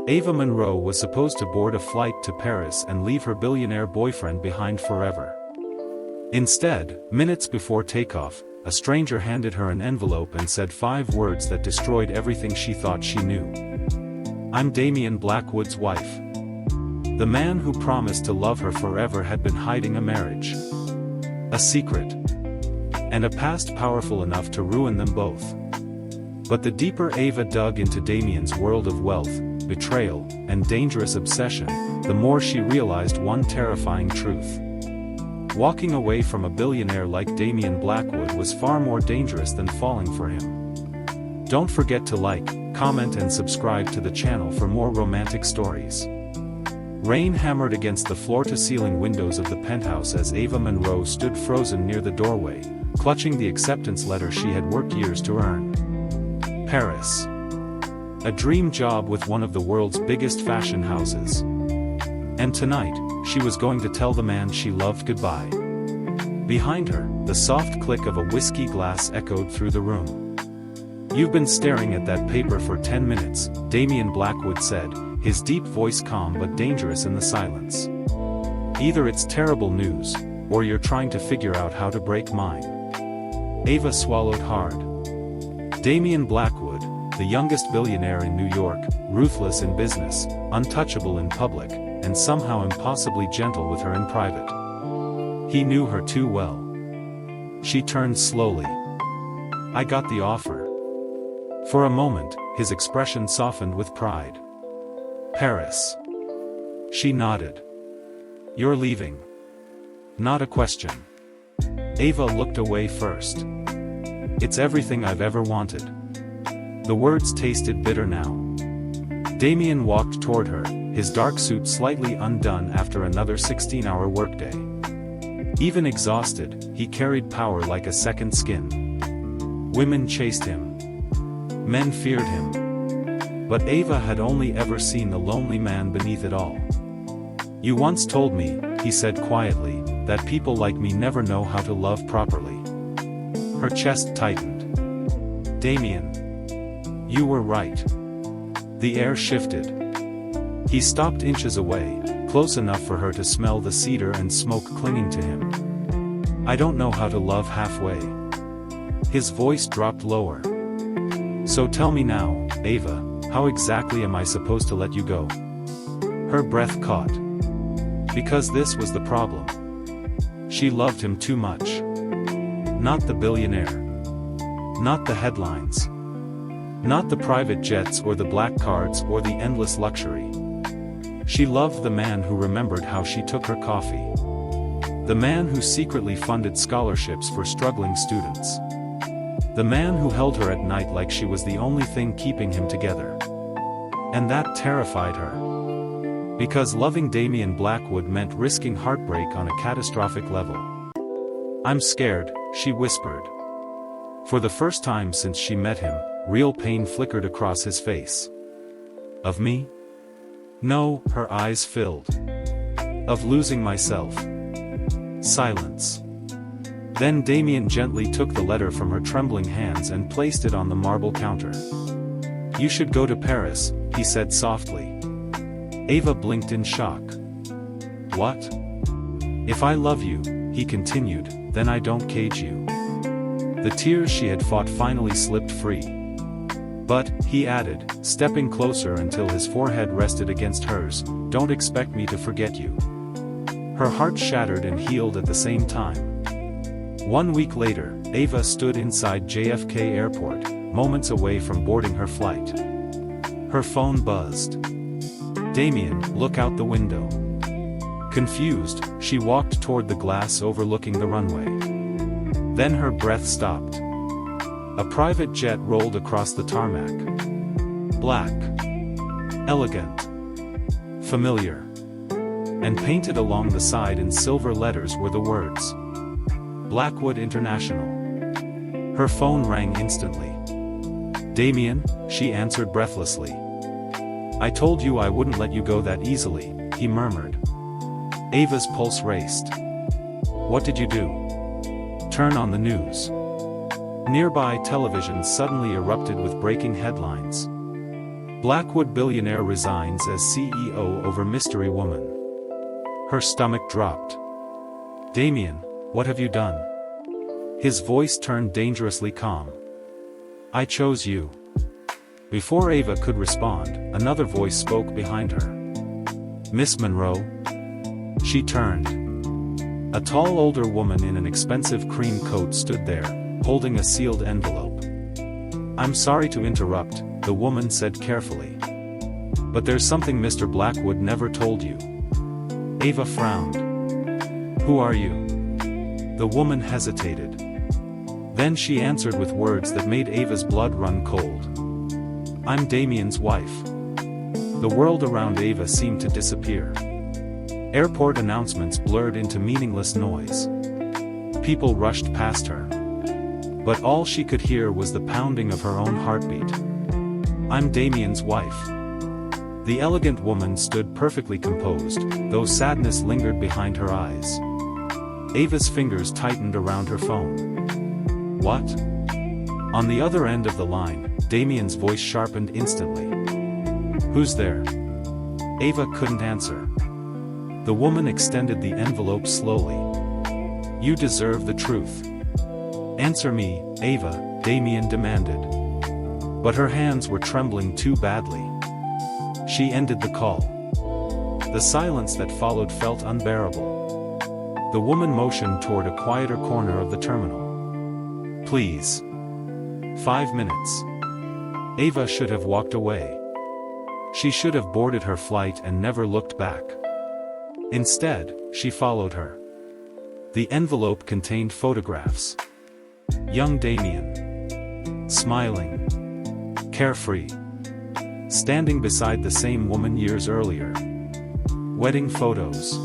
Ava Monroe was supposed to board a flight to Paris and leave her billionaire boyfriend behind forever. Instead, minutes before takeoff, a stranger handed her an envelope and said 5 words that destroyed everything she thought she knew. "I'm Damian Blackwood's wife." The man who promised to love her forever had been hiding a marriage, a secret, and a past powerful enough to ruin them both. But the deeper Ava dug into Damian's world of wealth, betrayal, and dangerous obsession, the more she realized one terrifying truth. Walking away from a billionaire like Damian Blackwood was far more dangerous than falling for him. Don't forget to like, comment and subscribe to the channel for more romantic stories. Rain hammered against the floor-to-ceiling windows of the penthouse as Ava Monroe stood frozen near the doorway, clutching the acceptance letter she had worked years to earn. Paris. A dream job with one of the world's biggest fashion houses. And tonight, she was going to tell the man she loved goodbye. Behind her, the soft click of a whiskey glass echoed through the room. "You've been staring at that paper for 10 minutes, Damian Blackwood said, his deep voice calm but dangerous in the silence. "Either it's terrible news, or you're trying to figure out how to break mine." Ava swallowed hard. Damian Blackwood, the youngest billionaire in New York, ruthless in business, untouchable in public, and somehow impossibly gentle with her in private. He knew her too well. She turned slowly. "I got the offer." For a moment, his expression softened with pride. "Paris." She nodded. "You're leaving?" "Not a question." Ava looked away first. "It's everything I've ever wanted." The words tasted bitter now. Damian walked toward her, his dark suit slightly undone after another 16-hour workday. Even exhausted, he carried power like a second skin. Women chased him. Men feared him. But Ava had only ever seen the lonely man beneath it all. "You once told me," he said quietly, "that people like me never know how to love properly." Her chest tightened. "Damian. You were right." The air shifted. He stopped inches away, close enough for her to smell the cedar and smoke clinging to him. "I don't know how to love halfway." His voice dropped lower. "So tell me now, Ava, how exactly am I supposed to let you go?" Her breath caught. Because this was the problem. She loved him too much. Not the billionaire. Not the headlines. Not the private jets or the black cards or the endless luxury. She loved the man who remembered how she took her coffee. The man who secretly funded scholarships for struggling students. The man who held her at night like she was the only thing keeping him together. And that terrified her. Because loving Damian Blackwood meant risking heartbreak on a catastrophic level. "I'm scared," she whispered. For the first time since she met him, real pain flickered across his face. "Of me?" "No," her eyes filled. "Of losing myself." Silence. Then Damian gently took the letter from her trembling hands and placed it on the marble counter. "You should go to Paris," he said softly. Ava blinked in shock. "What?" "If I love you," he continued, "then I don't cage you." The tears she had fought finally slipped free. "But," he added, stepping closer until his forehead rested against hers, "don't expect me to forget you." Her heart shattered and healed at the same time. 1 week later, Ava stood inside JFK Airport, moments away from boarding her flight. Her phone buzzed. "Damian, look out the window." Confused, she walked toward the glass overlooking the runway. Then her breath stopped. A private jet rolled across the tarmac. Black. Elegant. Familiar. And painted along the side in silver letters were the words, "Blackwood International." Her phone rang instantly. "Damian," she answered breathlessly. "I told you I wouldn't let you go that easily," he murmured. Ava's pulse raced. "What did you do?" "Turn on the news." Nearby television suddenly erupted with breaking headlines. Blackwood billionaire resigns as CEO over mystery woman. Her stomach dropped. Damian, what have you done? His voice turned dangerously calm. I chose you. Before Ava could respond, another voice spoke behind her. Miss Monroe? She turned. A tall older woman in an expensive cream coat stood there, holding a sealed envelope. I'm sorry to interrupt, the woman said carefully. But there's something Mr. Blackwood never told you. Ava frowned. Who are you? The woman hesitated. Then she answered with words that made Ava's blood run cold. I'm Damian's wife. The world around Ava seemed to disappear. Airport announcements blurred into meaningless noise. People rushed past her. But all she could hear was the pounding of her own heartbeat. I'm Damian's wife. The elegant woman stood perfectly composed, though sadness lingered behind her eyes. Ava's fingers tightened around her phone. What? On the other end of the line, Damian's voice sharpened instantly. Who's there? Ava couldn't answer. The woman extended the envelope slowly. You deserve the truth. Answer me, Ava, Damian demanded. But her hands were trembling too badly. She ended the call. The silence that followed felt unbearable. The woman motioned toward a quieter corner of the terminal. Please. 5 minutes. Ava should have walked away. She should have boarded her flight and never looked back. Instead, she followed her. The envelope contained photographs. Young Damian. Smiling. Carefree. Standing beside the same woman years earlier. Wedding photos.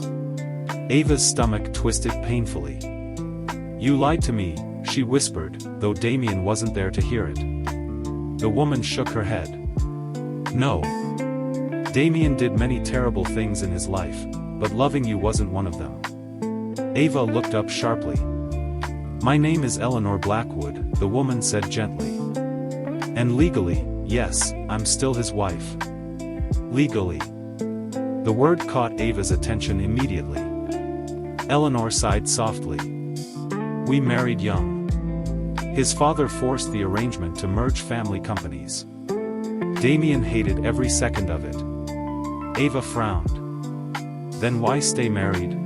Ava's stomach twisted painfully. You lied to me, she whispered, though Damian wasn't there to hear it. The woman shook her head. No. Damian did many terrible things in his life, but loving you wasn't one of them. Ava looked up sharply. My name is Eleanor Blackwood, the woman said gently. And legally, yes, I'm still his wife. Legally. The word caught Ava's attention immediately. Eleanor sighed softly. We married young. His father forced the arrangement to merge family companies. Damian hated every second of it. Ava frowned. Then why stay married?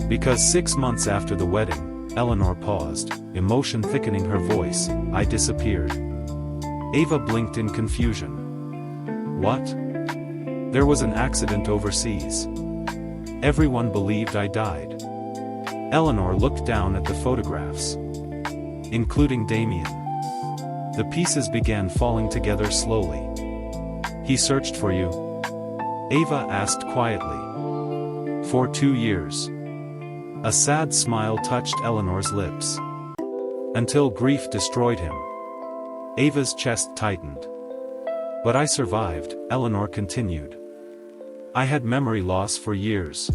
Because 6 months after the wedding, Eleanor paused, emotion thickening her voice, I disappeared. Ava blinked in confusion. What? There was an accident overseas. Everyone believed I died. Eleanor looked down at the photographs. Including Damian. The pieces began falling together slowly. He searched for you? Ava asked quietly. For 2 years. A sad smile touched Eleanor's lips. Until grief destroyed him. Ava's chest tightened. But I survived, Eleanor continued. I had memory loss for years.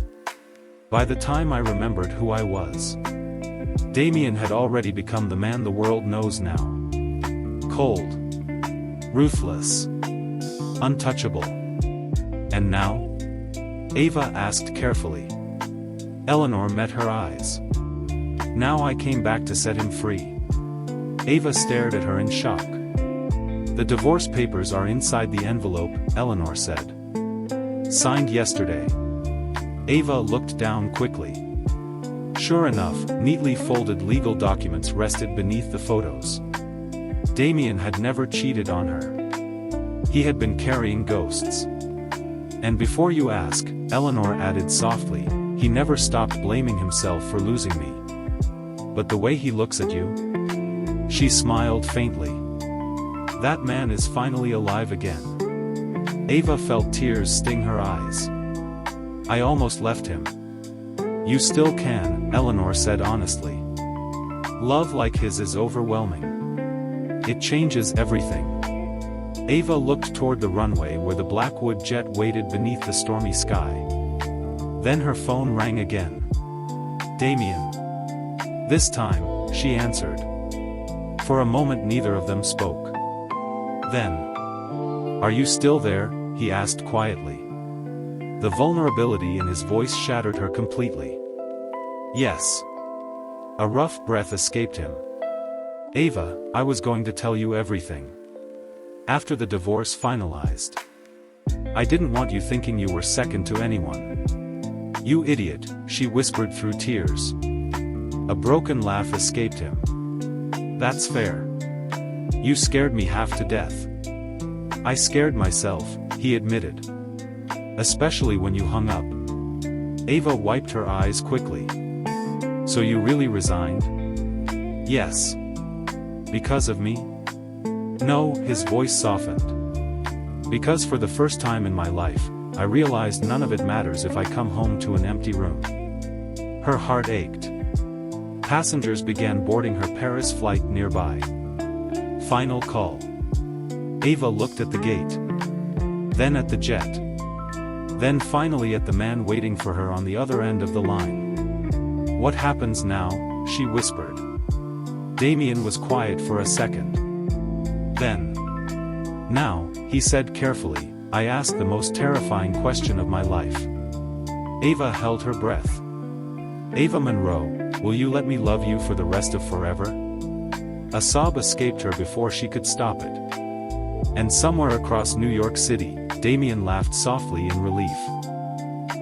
By the time I remembered who I was, Damian had already become the man the world knows now. Cold. Ruthless. Untouchable. And now? Ava asked carefully. Eleanor met her eyes. Now I came back to set him free. Ava stared at her in shock. The divorce papers are inside the envelope, Eleanor said. Signed yesterday. Ava looked down quickly. Sure enough, neatly folded legal documents rested beneath the photos. Damian had never cheated on her. He had been carrying ghosts. And before you ask, Eleanor added softly, he never stopped blaming himself for losing me. But the way he looks at you? She smiled faintly. That man is finally alive again. Ava felt tears sting her eyes. I almost left him. You still can, Eleanor said honestly. Love like his is overwhelming. It changes everything. Ava looked toward the runway where the Blackwood jet waited beneath the stormy sky. Then her phone rang again. Damian. This time, she answered. For a moment neither of them spoke. Then, "Are you still there?" he asked quietly. The vulnerability in his voice shattered her completely. "Yes." A rough breath escaped him. "Ava, I was going to tell you everything. After the divorce finalized. I didn't want you thinking you were second to anyone." "You idiot," she whispered through tears. A broken laugh escaped him. "That's fair. You scared me half to death." "I scared myself," he admitted. "Especially when you hung up." Ava wiped her eyes quickly. "So you really resigned?" "Yes." "Because of me?" "No," his voice softened. "Because for the first time in my life, I realized none of it matters if I come home to an empty room." Her heart ached. Passengers began boarding her Paris flight nearby. Final call. Ava looked at the gate. Then at the jet. Then finally at the man waiting for her on the other end of the line. "What happens now?" she whispered. Damian was quiet for a second. Then, "Now," he said carefully, "I ask the most terrifying question of my life." Ava held her breath. "Ava Monroe, will you let me love you for the rest of forever?" A sob escaped her before she could stop it. And somewhere across New York City, Damian laughed softly in relief.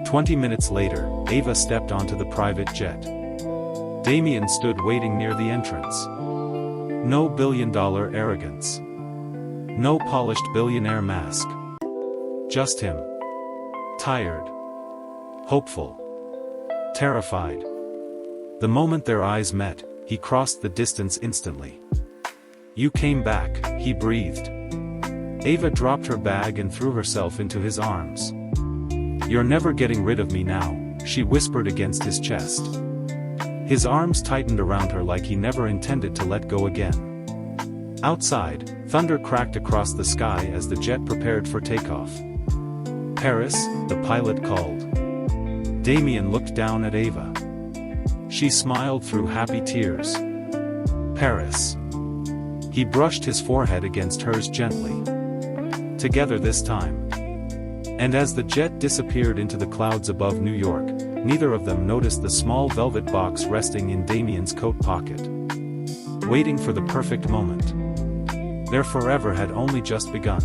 20 minutes later, Ava stepped onto the private jet. Damian stood waiting near the entrance. No billion-dollar arrogance. No polished billionaire mask. Just him. Tired. Hopeful. Terrified. The moment their eyes met, he crossed the distance instantly. "You came back," he breathed. Ava dropped her bag and threw herself into his arms. "You're never getting rid of me now," she whispered against his chest. His arms tightened around her like he never intended to let go again. Outside, thunder cracked across the sky as the jet prepared for takeoff. "Paris," the pilot called. Damian looked down at Ava. She smiled through happy tears. "Paris." He brushed his forehead against hers gently. "Together this time." And as the jet disappeared into the clouds above New York, neither of them noticed the small velvet box resting in Damian's coat pocket. Waiting for the perfect moment. Their forever had only just begun.